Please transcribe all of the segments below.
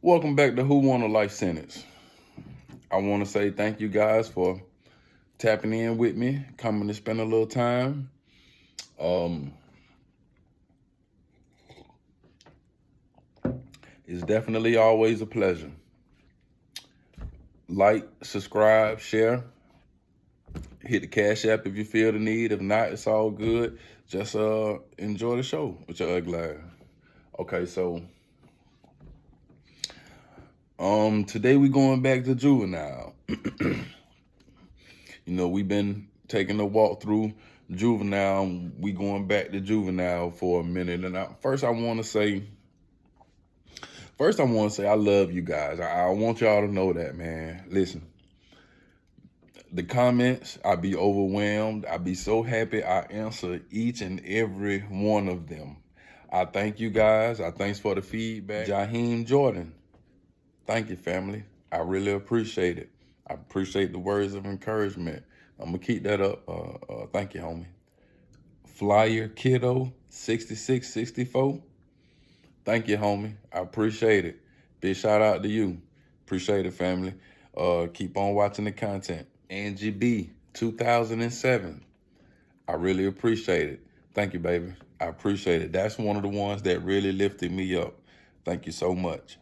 Welcome back to Who Want a Life Sentence. I want to say thank you guys for tapping in with me, coming to spend a little time. Um, it's definitely always a pleasure. Like, subscribe, share, hit the Cash App if you feel the need. If not, it's all good. Just enjoy the show with your ugly ass. Okay, so today we going back to juvenile. We've been taking a walk through juvenile. We going back to juvenile for a minute. And first I want to say I love you guys. I want y'all to know that, man. Listen, the comments, I be overwhelmed. I be so happy I answer each and every one of them. I thank you guys. I thanks for the feedback. Jaheim Jordan, thank you, family. I really appreciate it. I appreciate the words of encouragement. I'm gonna keep that up. Thank you, homie. Flyer Kiddo 6664. Thank you, homie. I appreciate it. Big shout out to you. Appreciate it, family. Keep on watching the content. Angie B 2007. I really appreciate it. Thank you, baby. I appreciate it. That's one of the ones that really lifted me up. Thank you so much.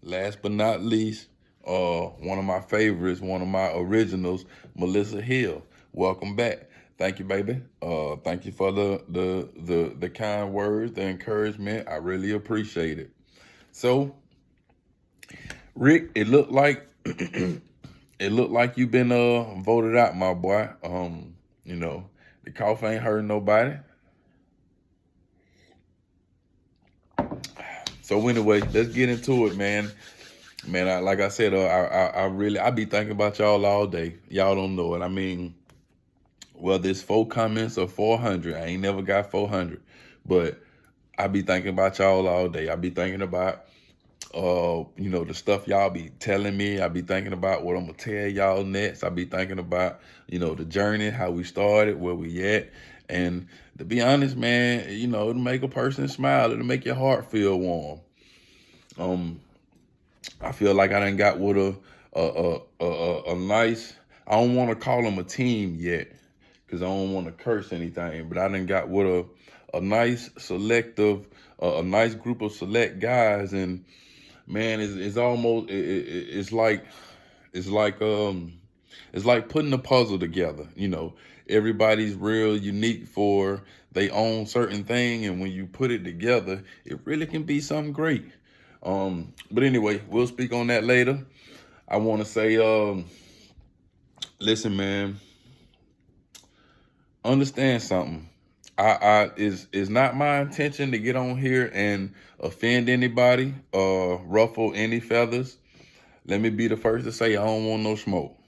Last but not least, one of my favorites, one of my originals, Melissa Hill. Welcome back. Thank you, baby. Thank you for the kind words, the encouragement. I really appreciate it. So, Rick, it looked like you've been voted out, my boy. The cough ain't hurting nobody. So anyway, let's get into it, man. Man, like I said, I be thinking about y'all all day. Y'all don't know it. I mean, whether it's 4 comments or 400, I ain't never got 400, but I be thinking about y'all all day. I be thinking about, the stuff y'all be telling me. I be thinking about what I'm gonna tell y'all next. I be thinking about, the journey, how we started, where we at. And to be honest, man, it'll make a person smile. It'll make your heart feel warm. I feel like I done got with a nice, I don't want to call them a team yet because I don't want to curse anything, but I done got with a nice selective, a nice group of select guys. And man, it's almost, it's like putting a puzzle together. Everybody's real unique for they own certain thing, and when you put it together, it really can be something great. But anyway, we'll speak on that later. I want to say, listen, man, understand something. Is not my intention to get on here and offend anybody or ruffle any feathers. Let me be the first to say I don't want no smoke.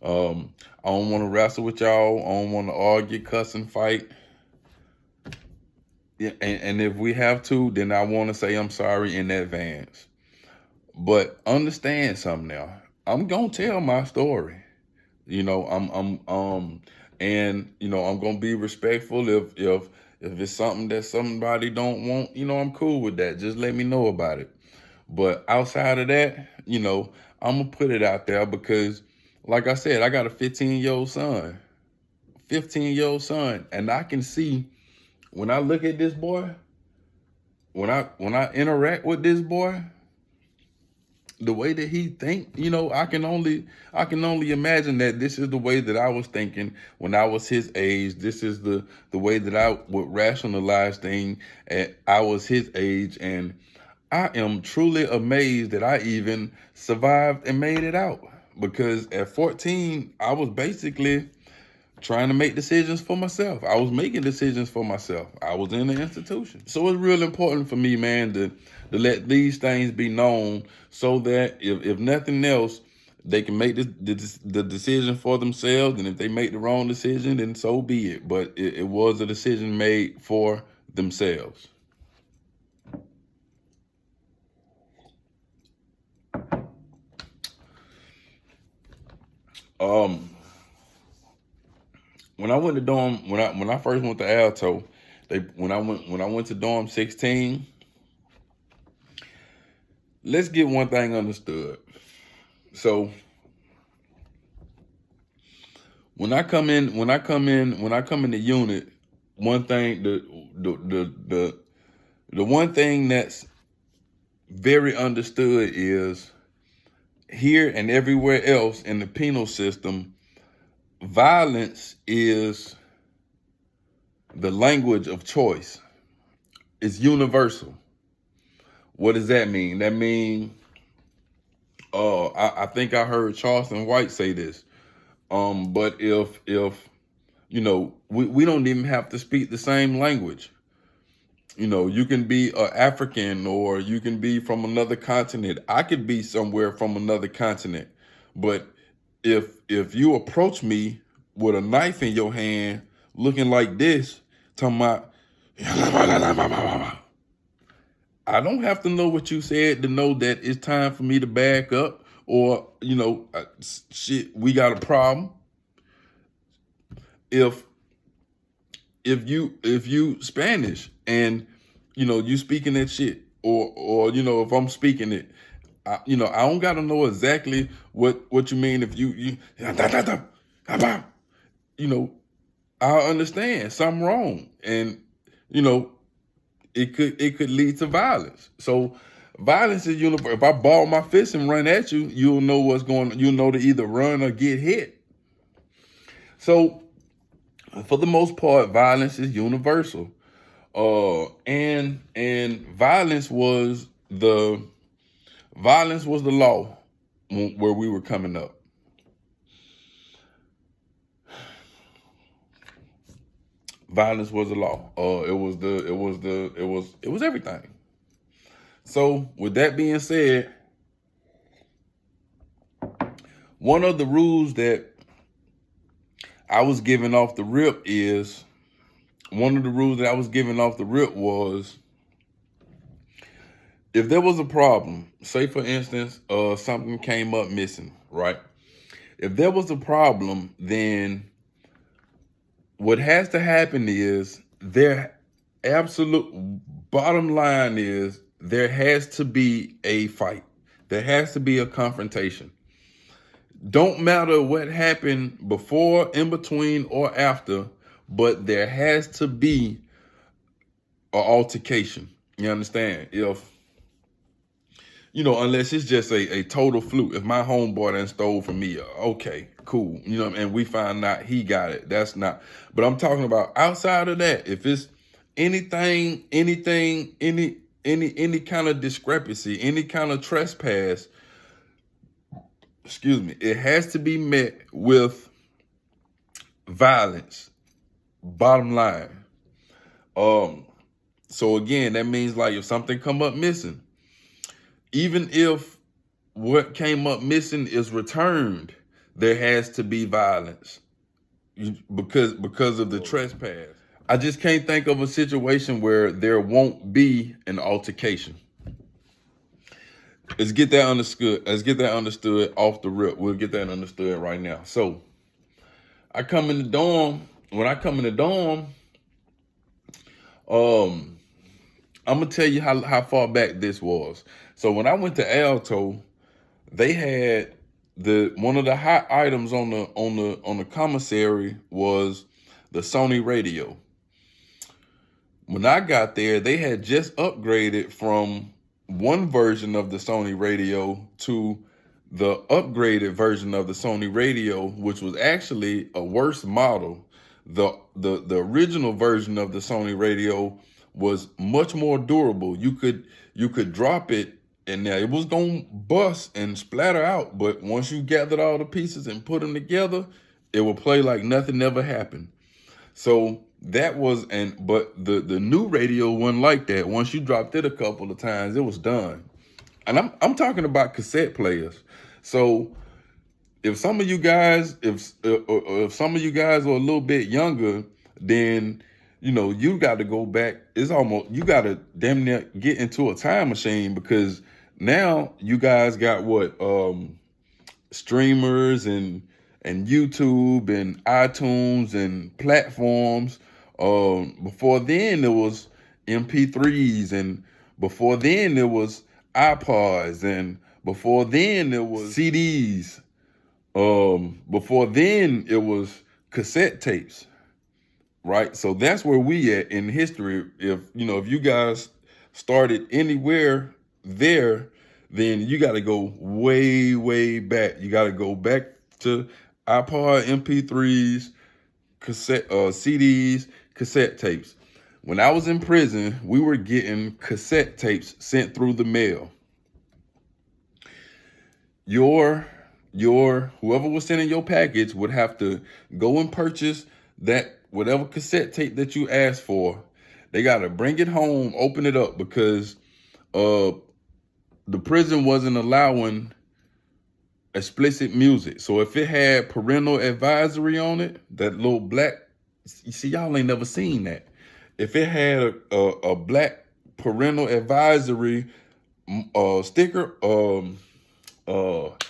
I don't want to wrestle with y'all. I don't want to argue, cuss, and fight. Yeah, and if we have to, then I want to say I'm sorry in advance. But understand something now. I'm gonna tell my story. I'm gonna be respectful if it's something that somebody don't want. I'm cool with that. Just let me know about it. But outside of that, I'm gonna put it out there because, like I said, I got a 15-year-old son. 15-year-old son, and I can see when I look at this boy, when I interact with this boy, the way that he think, I can only imagine that this is the way that I was thinking when I was his age. This is the way that I would rationalize things at I was his age, and I am truly amazed that I even survived and made it out. Because at 14, I was basically trying to make decisions for myself. I was making decisions for myself. I was in the institution. So it's real important for me, man, to let these things be known so that if nothing else, they can make the decision for themselves. And if they make the wrong decision, then so be it. But it was a decision made for themselves. When I went to dorm, when I first went to Alto, when I went to dorm 16, let's get one thing understood. So when I come in the unit, one thing the one thing that's very understood is here and everywhere else in the penal system, violence is the language of choice. It's universal. What does that mean? That means, I think I heard Charleston White say this. But if we don't even have to speak the same language. You can be African, or you can be from another continent. I could be somewhere from another continent. But if you approach me with a knife in your hand, looking like this, talking about, I don't have to know what you said to know that it's time for me to back up, or, shit, we got a problem. If you Spanish and you speaking that shit, or if I'm speaking it, I don't gotta know exactly what you mean. If you I understand something wrong, and it could lead to violence. So violence is universal. If I ball my fist and run at you, you'll know what's going on. You'll know to either run or get hit. So for the most part, violence is universal. And violence was the law where we were coming up. Violence was the law. It was everything. So with that being said, one of the rules that I was giving off the rip was, if there was a problem, say for instance, something came up missing, right? If there was a problem, then what has to happen is, their absolute bottom line is, there has to be a fight. There has to be a confrontation. Don't matter what happened before, in between, or after, but there has to be an altercation. You understand? If, unless it's just a total fluke. If my homeboy done stole from me, okay, cool. And we find out he got it. That's not, but I'm talking about outside of that. If it's any kind of discrepancy, any kind of trespass, it has to be met with violence. Bottom line. So again, that means, like, if something come up missing, even if what came up missing is returned, there has to be violence because of the trespass. I just can't think of a situation where there won't be an altercation. Let's get that understood off the rip. We'll get that understood right now. So I come in the dorm. When I come in the dorm, I'm gonna tell you how far back this was. So when I went to Alto, they had one of the hot items on the commissary was the Sony radio. When I got there, they had just upgraded from one version of the Sony radio to the upgraded version of the Sony radio, which was actually a worse model. The original version of the Sony radio was much more durable. You could drop it, and now it was gonna bust and splatter out, but once you gathered all the pieces and put them together, it would play like nothing ever happened. So that was, but the new radio wasn't like that. Once you dropped it a couple of times, it was done. And I'm talking about cassette players. So if some of you guys, if some of you guys are a little bit younger, then you got to go back. It's almost, you got to damn near get into a time machine, because now you guys got streamers and YouTube and iTunes and platforms. Before then, there was MP3s, and before then there was iPods, and before then it was CDs. Before then it was cassette tapes, right? So that's where we at in history. If you guys started anywhere there, then you got to go way, way back. You got to go back to iPod, MP3s, cassette, CDs, cassette tapes. When I was in prison, we were getting cassette tapes sent through the mail. Your whoever was sending your package would have to go and purchase that whatever cassette tape that you asked for. They got to bring it home, open it up, because the prison wasn't allowing explicit music. So if it had parental advisory on it, that little black, you see, y'all ain't never seen that. If it had a black parental advisory sticker,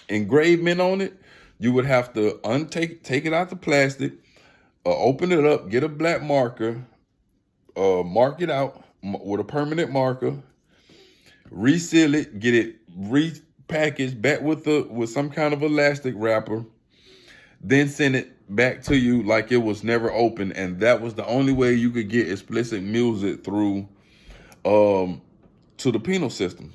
engravement on it, you would have to take it out the plastic, open it up, get a black marker, mark it out with a permanent marker, reseal it, get it repackaged back with some kind of elastic wrapper, then send it back to you like it was never opened. And that was the only way you could get explicit music through to the penal system.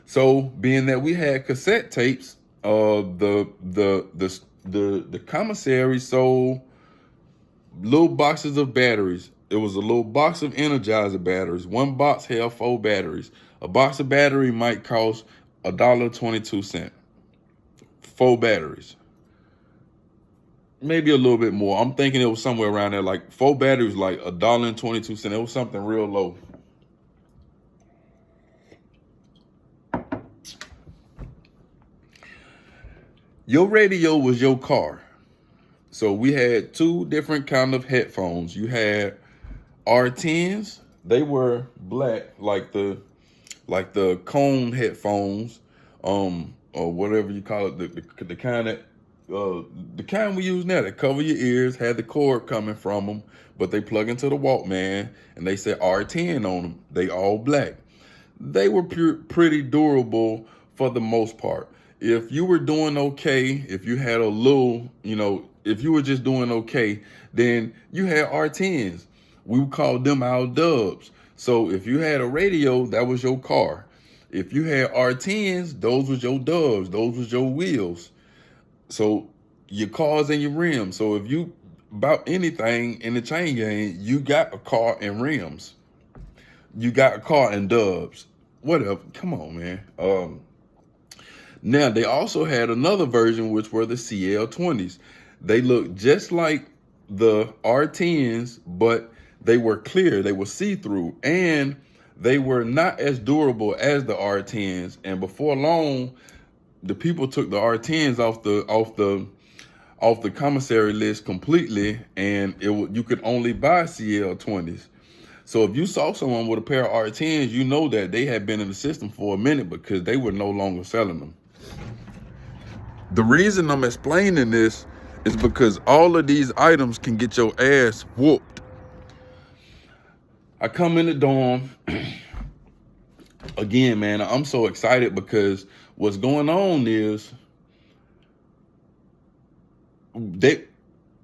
So being that we had cassette tapes, the commissary sold little boxes of batteries. It was a little box of Energizer batteries. One box held 4 batteries. A box of battery might cost $1.22. 4 batteries. Maybe a little bit more. I'm thinking it was somewhere around there. Like 4 batteries, like $1.22. It was something real low. Your radio was your car. So we had 2 different kind of headphones. You had R10s. They were black, like the cone headphones, or whatever you call it, the kind that the kind we use now that cover your ears, had the cord coming from them, but they plug into the Walkman, and they said R10 on them. They all black. They were pretty durable for the most part. If you were doing okay, if you had a little, if you were just doing okay, then you had R10s. We would call them our dubs. So if you had a radio, that was your car. If you had R10s, those was your dubs. Those was your wheels. So your cars and your rims. So if you about anything in the chain gang, you got a car and rims. You got a car and dubs. Whatever. Come on, man. Now, they also had another version, which were the CL20s. They looked just like the R10s, but they were clear. They were see-through, and they were not as durable as the R10s. And before long, the people took the R10s off the commissary list completely, and you could only buy CL20s. So if you saw someone with a pair of R10s, you know that they had been in the system for a minute, because they were no longer selling them. The reason I'm explaining this is because all of these items can get your ass whooped. I come in the dorm. Again, man, I'm so excited because what's going on is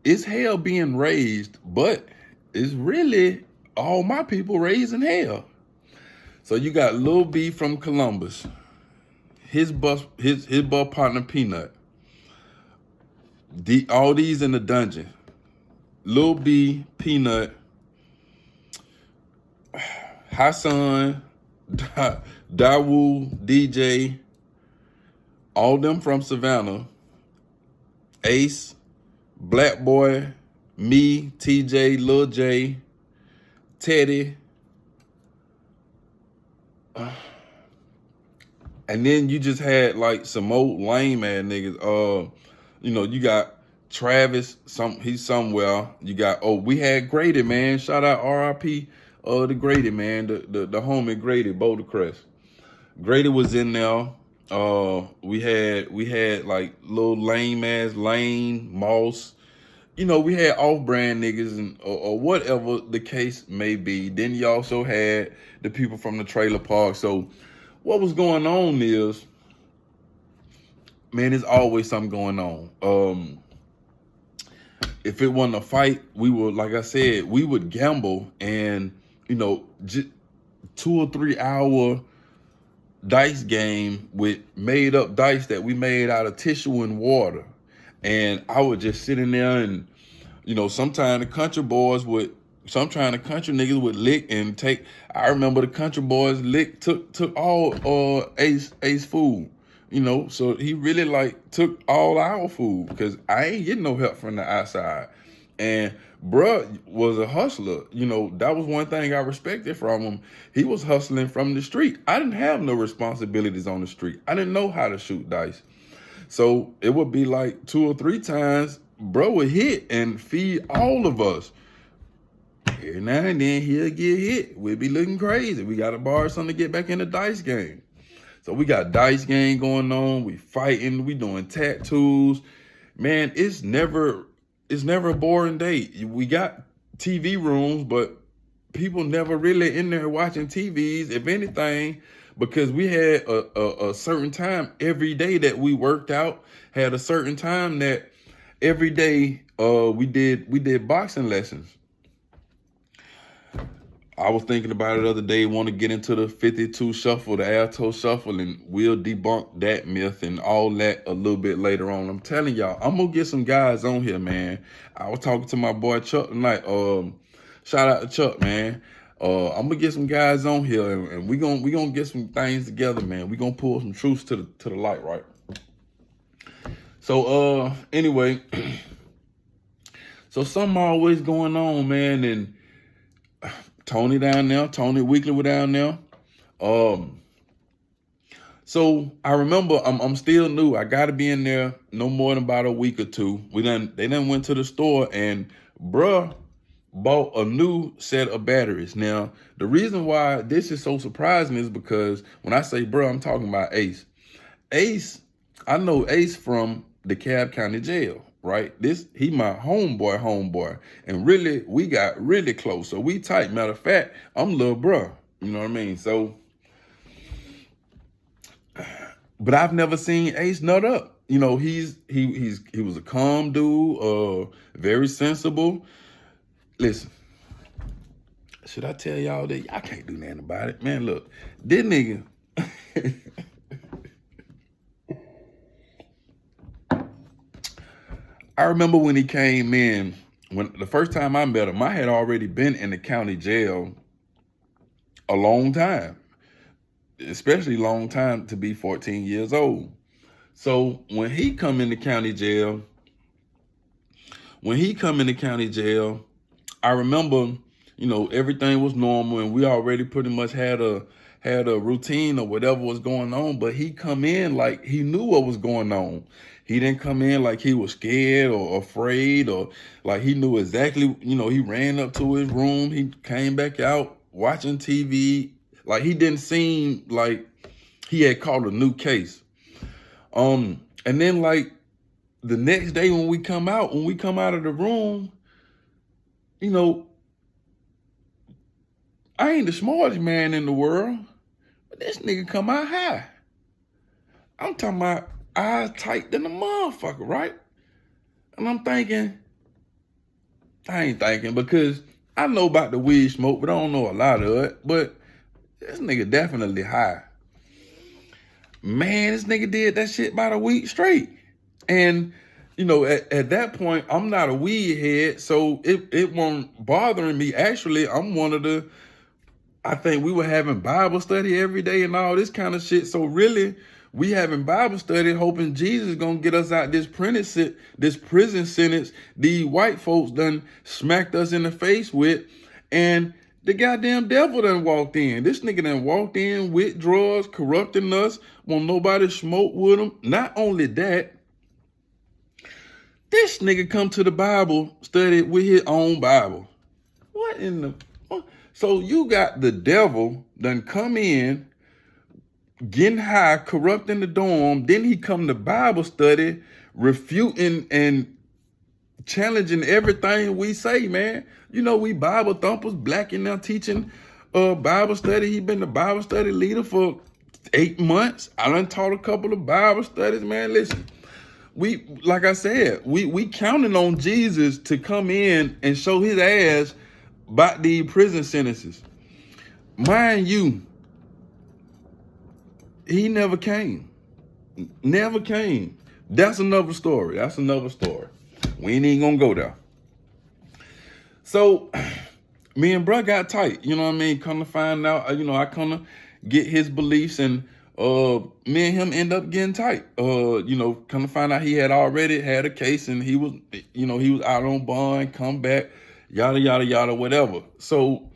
it's hell being raised, but it's really all my people raising hell. So you got Lil B from Columbus, his bus partner Peanut. All these in the dungeon. Lil B, Peanut, Hassan, Dawu, DJ, all them from Savannah, Ace, Black Boy, me, TJ, Lil J, Teddy. And then you just had like some old lame ass niggas. You got Travis, he's somewhere. You got, we had Grady, man. Shout out RIP the Grady, man. The homie Grady, Boulder Crest. Grady was in there. We had like little lame ass Lane, Moss. We had off-brand niggas and or whatever the case may be. Then you also had the people from the trailer park. So what was going on is, man, there's always something going on. If it wasn't a fight, we would, like I said, we would gamble and, you know, 2 or 3 hour dice game with made up dice that we made out of tissue and water. And I would just sit in there and, you know, sometimes the country niggas would lick and take. I remember the country boys took all Ace food, you know, so he really like took all our food because I ain't getting no help from the outside. And bruh was a hustler. You know, that was one thing I respected from him. He was hustling from the street. I didn't have no responsibilities on the street. I didn't know how to shoot dice. So it would be like 2 or 3 times, bro would hit and feed all of us. Every now and then he'll get hit. We'll be looking crazy. We got to borrow something to get back in the dice game. So we got dice game going on. We fighting. We doing tattoos. Man, it's never a boring day. We got TV rooms, but people never really in there watching TVs. If anything, because we had a certain time every day that we worked out, had a certain time that every day we did boxing lessons. I was thinking about it the other day, want to get into the 52 shuffle, the alto shuffle, and we'll debunk that myth and all that a little bit later on. I'm telling y'all, I'm going to get some guys on here, man. I was talking to my boy Chuck tonight. Shout out to Chuck, man. I'm going to get some guys on here, and we gonna get some things together, man. We going to pull some truths to the light, right? So, anyway, so something always going on, man, and Tony down there, Tony Weekly was down there. So I remember I'm still new. I gotta be in there no more than about a week or two. They done went to the store and bruh bought a new set of batteries. Now, the reason why this is so surprising is because when I say bruh, I'm talking about Ace. Ace, I know Ace from the DeKalb County Jail. Right? He my homeboy. And really, we got really close. So we tight. Matter of fact, I'm little bruh. You know what I mean? So, but I've never seen Ace nut up. You know, he was a calm dude, very sensible. Listen, should I tell y'all that? Y'all can't do nothing about it. Man, look, this nigga. I remember when he came in, when the first time I met him, I had already been in the county jail a long time, especially long time to be 14 years old. So when he come into county jail, I remember, you know, everything was normal and we already pretty much had a routine or whatever was going on, but he come in like he knew what was going on. He didn't come in like he was scared or afraid or like he knew exactly, you know, he ran up to his room. He came back out watching TV. Like he didn't seem like he had caught a new case. And then like the next day when we come out of the room, you know, I ain't the smartest man in the world, but this nigga come out high. I'm talking about eyes tight than a motherfucker, right? And I'm thinking, I ain't thinking because I know about the weed smoke, but I don't know a lot of it. But this nigga definitely high. Man, this nigga did that shit about a week straight. And, you know, at that point, I'm not a weed head, so it wasn't bothering me. Actually, I'm one of the, I think we were having Bible study every day and all this kind of shit. So really, we having Bible study, hoping Jesus is gonna get us out this prison sentence these white folks done smacked us in the face with, and the goddamn devil done walked in. This nigga done walked in with drugs, corrupting us, won't nobody smoke with him. Not only that, this nigga come to the Bible study with his own Bible. What in the? So you got the devil done come in, getting high, corrupting the dorm. Then he come to Bible study, refuting and challenging everything we say, man. You know, we Bible thumpers, black in there teaching Bible study. He been the Bible study leader for 8 months. I done taught a couple of Bible studies, man. Listen, like I said, we counting on Jesus to come in and show his ass about the prison sentences. Mind you, he never came. Never came. That's another story. That's another story. We ain't even gonna go there. So me and bruh got tight, you know what I mean? Come to find out, I kind of get his beliefs, and me and him end up getting tight. Come to find out he had already had a case, and he was out on bond, come back, yada, yada, yada, whatever. So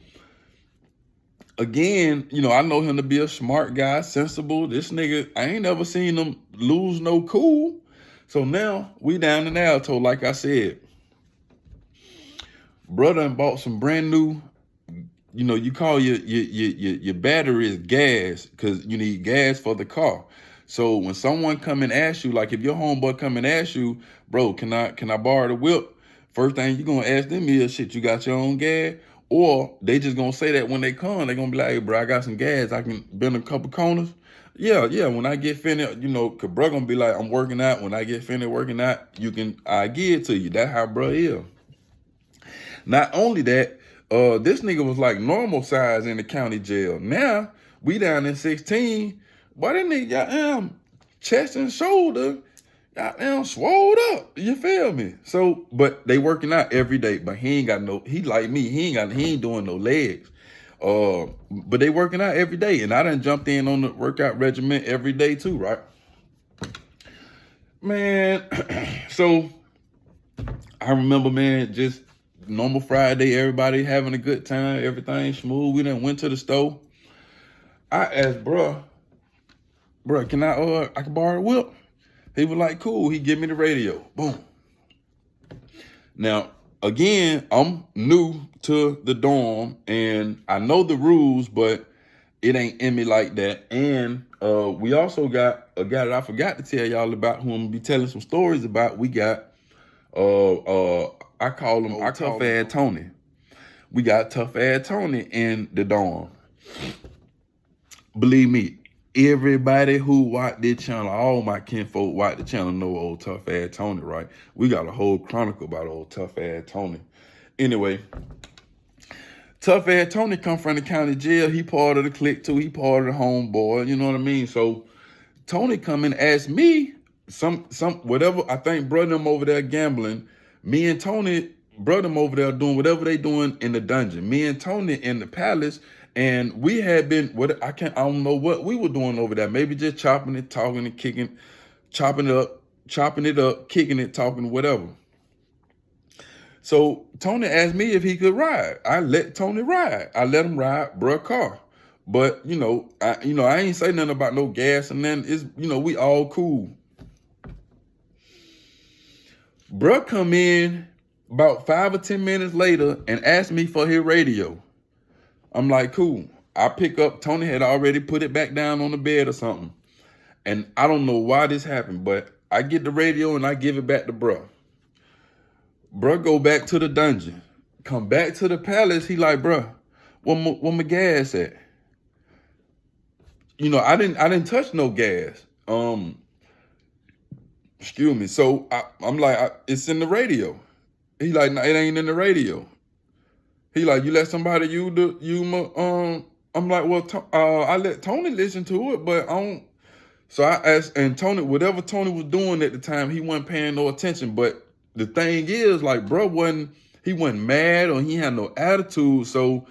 again, I know him to be a smart guy, sensible. This nigga, I ain't never seen him lose no cool. So now we down in Alto, like I said. Brother done bought some brand new, you call your batteries gas, because you need gas for the car. So when someone come and ask you, like if your homeboy come and ask you, bro, can I borrow the whip? First thing you gonna ask them is, shit, you got your own gas? Or they just gonna say that when they come, they gonna be like, hey, bro, I got some gas, I can bend a couple corners. Yeah, when I get finished, cause bro gonna be like, I'm working out. When I get finished working out, I give it to you. That's how bro is. Not only that, this nigga was like normal size in the county jail. Now we down in 16. Boy, that nigga goddamn chest and shoulder goddamn swole up. You feel me? So, but they working out every day. But he like me, he ain't doing no legs. But they working out every day, and I done jumped in on the workout regimen every day too, right? Man, so I remember, man, just normal Friday, everybody having a good time, everything smooth. We done went to the store. I asked, bruh, can I can borrow a whip? He was like, cool. He give me the radio. Boom. Now, again, I'm new to the dorm, and I know the rules, but it ain't in me like that. And we also got a guy that I forgot to tell y'all about, who I'm gonna be telling some stories about. We got I call him Tough Ass Tony. We got Tough Ass Tony in the dorm. Believe me, everybody who watched this channel, all my kinfolk watch the channel, know old Tough Ass Tony, right? We got a whole chronicle about old Tough Ass Tony. Anyway, Tough Ass Tony come from the county jail. He part of the clique too. He part of the homeboy. You know what I mean? So Tony come and ask me some whatever. I think brother them over there gambling. Me and Tony, brother them over there doing whatever they doing in the dungeon. Me and Tony in the palace, and we had been I don't know what we were doing over there. Maybe just chopping it, talking and kicking, chopping it up, kicking it, talking, whatever. So Tony asked me if he could ride. I let Tony ride. I let him ride bruh car. But I ain't say nothing about no gas, and then it's we all cool. Bruh come in about 5 or 10 minutes later and asked me for his radio. I'm like, cool. I pick up, Tony had already put it back down on the bed or something. And I don't know why this happened, but I get the radio and I give it back to bruh. Bruh go back to the dungeon. Come back to the palace, he like, bruh, where my gas at? I didn't touch no gas. Excuse me. So I'm like, it's in the radio. He like, no, it ain't in the radio. He like, you let somebody I'm like, well, I let Tony listen to it, but I don't. So I asked, and Tony, whatever Tony was doing at the time, he wasn't paying no attention. But the thing is, like, bro, he wasn't mad or he had no attitude. So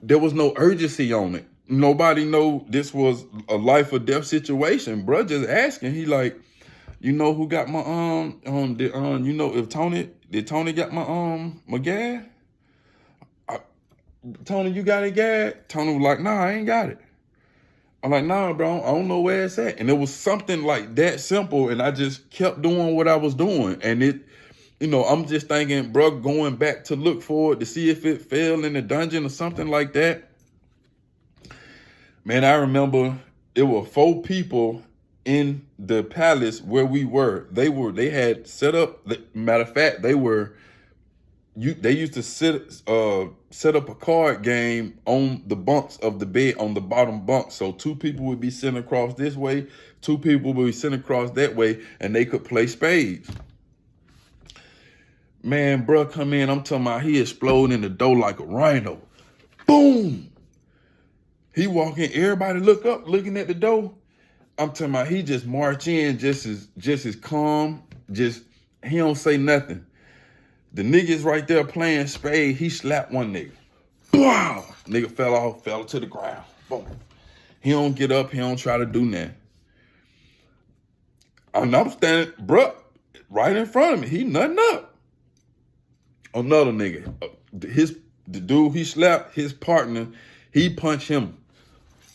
there was no urgency on it. Nobody know this was a life or death situation. Bro just asking. He like, who got my did Tony got my gas? Tony, you got a gas? Tony was like, nah, I ain't got it. I'm like, nah, bro, I don't know where it's at. And it was something like that simple, and I just kept doing what I was doing. And it, I'm just thinking, bro, going back to look for it to see if it fell in the dungeon or something like that. Man, I remember it were 4 people in the palace where we were. They had set up, matter of fact, they were they used to set up a card game on the bunks of the bed, on the bottom bunk. So two people would be sitting across this way, two people would be sitting across that way, and they could play spades. Man, bro, come in. I'm talking about he exploding in the door like a rhino. Boom. He walk in, everybody look up, looking at the door. I'm talking about he just march in just as calm, he don't say nothing. The niggas right there playing spade, he slapped one nigga. Wow! Nigga fell to the ground. Boom. He don't get up, he don't try to do nothing. And I'm standing, bruh, right in front of me. He nothing up. Another nigga. The dude he slapped, his partner, he punched him.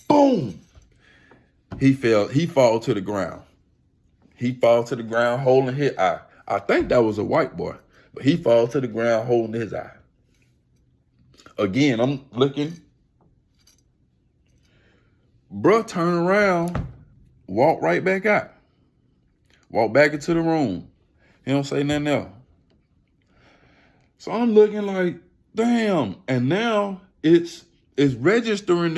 Boom! He fall to the ground. He fall to the ground holding his eye. I think that was a white boy, but he fall to the ground holding his eye. Again, I'm looking. Bruh turn around, walk right back out. Walk back into the room. He don't say nothing else. So I'm looking like, damn. And now it's registering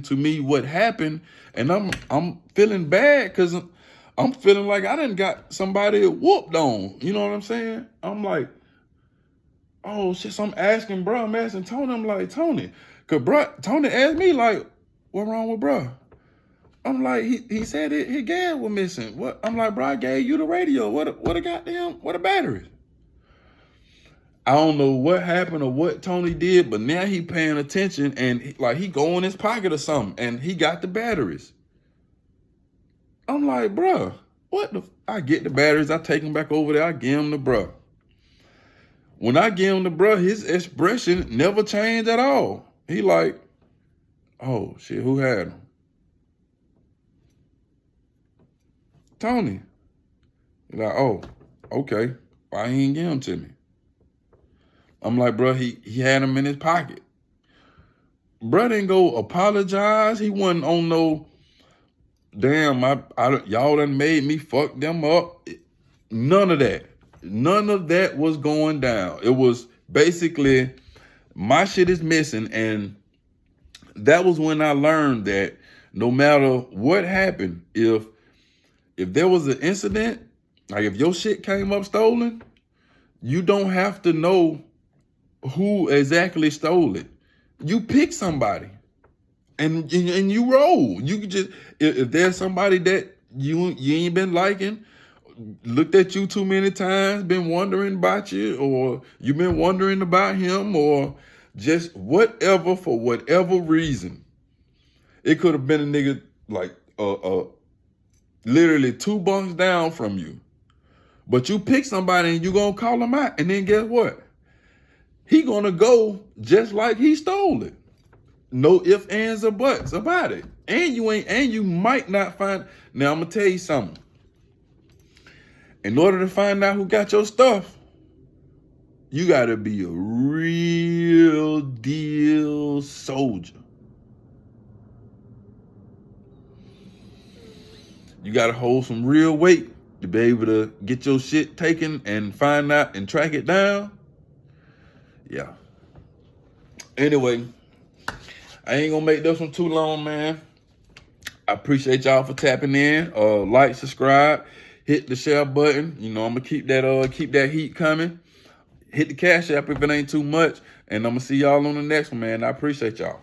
to me what happened, and I'm feeling bad because I'm feeling like I done got somebody whooped on. You know what I'm saying? I'm like, oh shit. So I'm asking Tony. I'm like, Tony, cause Tony asked me like, what wrong with bro? I'm like, he said his gas was missing. What? I'm like, bro, I gave you the radio. What a batteries? I don't know what happened or what Tony did, but now he paying attention and he go in his pocket or something and he got the batteries. I'm like, bruh, I get the batteries, I take them back over there, I give him the bruh. When I give him the bruh, his expression never changed at all. He like, oh shit, who had him? Tony. He like, oh, okay, why he ain't give him to me? I'm like, bro, he had him in his pocket. Bro didn't go apologize. He wasn't on no, damn, y'all done made me fuck them up. None of that. None of that was going down. It was basically, my shit is missing. And that was when I learned that no matter what happened, if there was an incident, like if your shit came up stolen, you don't have to know who exactly stole it. You pick somebody and you roll. You can just, if there's somebody that you ain't been liking, looked at you too many times, been wondering about you, or you've been wondering about him, or just whatever, for whatever reason. It could have been a nigga like literally 2 bunks down from you. But you pick somebody and you gonna call him out, and then guess what? He gonna go just like he stole it. No ifs, ands, or buts about it. And you might not find. Now I'm gonna tell you something. In order to find out who got your stuff, you gotta be a real deal soldier. You gotta hold some real weight to be able to get your shit taken and find out and track it down. Yeah. Anyway, I ain't gonna make this one too long, man. I appreciate y'all for tapping in. Like, subscribe, hit the share button. You know, I'm gonna keep that heat coming. Hit the Cash App if it ain't too much. And I'm gonna see y'all on the next one, man. I appreciate y'all.